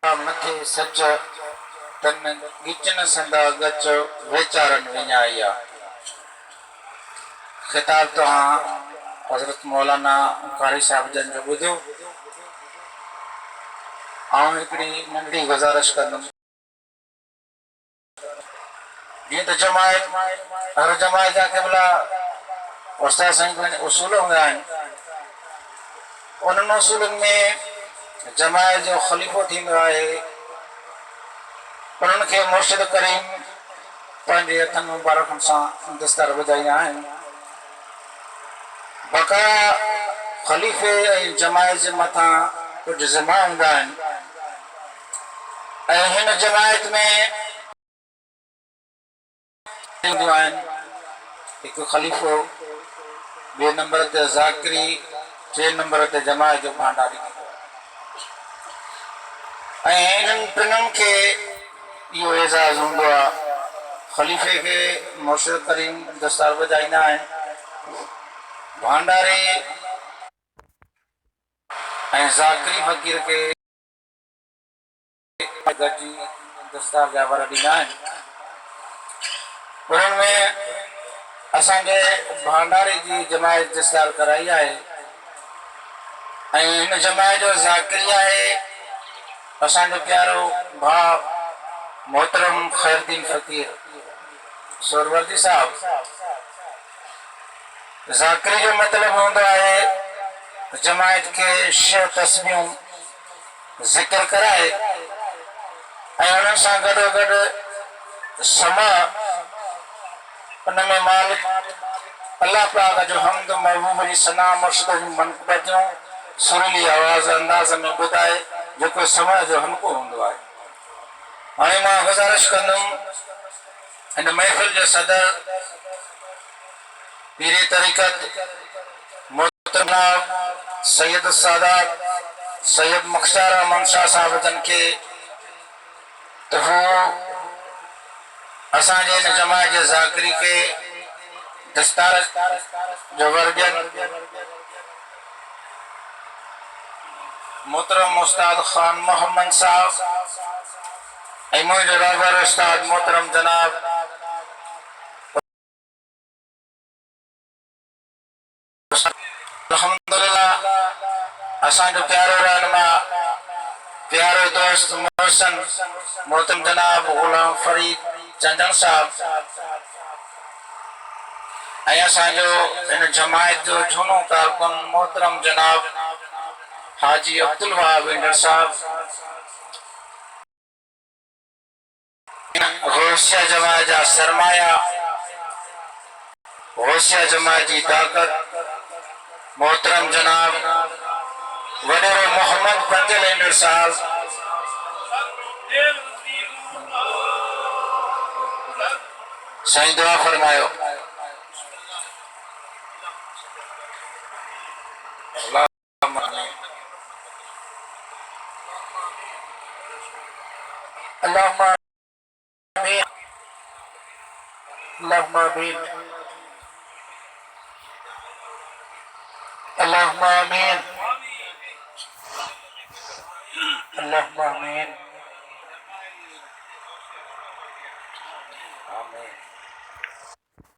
मथे सच तन गिचन संदा गच वेचारन विञाया। खिताब तो हाँ हजरत मौलाना कारी साहब जन जो ॿुधो। आउं हिकिड़ी नंढी गुज़ारिश कंदुमि। जीअं त जमायत हर जमायत जा क़िबला उस्ताद साईं पंहिंजे उसूल हूंदा आहिनि। उन्हनि उसूलनि में जमायत जो ख़लीफ़ो थींदो आहे। उन्हनि खे मुर्शिद करीम पंहिंजे हथनि मुबारकनि सां दस्तार ॿुधाईंदा आहिनि। बक़ाया ख़लीफ़े ऐं जमायत जे मथां कुझु ज़िम्मा हूंदा आहिनि ऐं हिन जमायत में हूंदियूं आहिनि। हिकु ख़लीफ़ो, ॿिए नंबर ते ज़ाकिरी, टे नंबर ते जमायत जो भांडारी। ऐं हिननि टिन्हिनि खे इहो एज़ाज़ हूंदो आहे। ख़लीफ़े खे मुर्शिद करीम दस्तार ॿुधाईंदा आहिनि। भांडारी ऐं ज़ाकिरी फ़कीर खे गॾिजी दस्तार जा वर ॾींदा आहिनि। उन्हनि में असांजे भांडारी जी जमायत दस्तार कराई आहे ऐं हिन जमायत जो ज़ाकिरी आहे असांजो प्यारो भाउ मोहतरम ख़ैरुद्दीन फ़कीर सोरवर्दी साहब। ज़ाकिरी जो मतिलबु हूंदो आहे जमायत खे शह तस्बीहूं ज़िक्र कराए ऐं उन्हनि सां गॾोगॾु समा उन में मालिक अल्लाह पाक जो हम्द महबूब जी सना मुर्शिद जी मनक़बतूं सुरीली आवाज़ अंदाज़ में ॿुधाए जेको समय जो हल्को हूंदो आहे। हाणे मां गुज़ारिश कंदुमि हिन महफ़िल जो सदर पीरे तरीक़त मोहतरम सैयद सादात सैयद मुख्तार अहमद शाह साहब जन के तो असांजे हिन जमायत जे ज़ाकिरी के दस्तार जो वर्जन मोहतरम उस्ताद खान मोहम्मद साहब ऐं मुंहिंजो रहबर उस्ताद मोहतरम जनाब अल्हम्दुलिल्लाह असांजो प्यारो रहनुमा प्यारो दोस्त मोहसन मोहतरम जनाब गुलाम फरीद चंदन साहब ऐं असांजो हिन जमायत जो झूनो कारकुन मोहतरम जनाब हाजी अब्दुल वहाब इंदर साहब। गौसिया जमायत जा सरमाया, गौसिया जमायत जी ताकत मोहतरम जनाब वडेरो मोहम्मद पंजल इंदर साहब। साईं दुआ फरमायो। अल्लाहुम्मा आमीन अल्लाहुम्मा आमीन अल्लाहुम्मा आमीन अल्लाहुम्मा आमीन।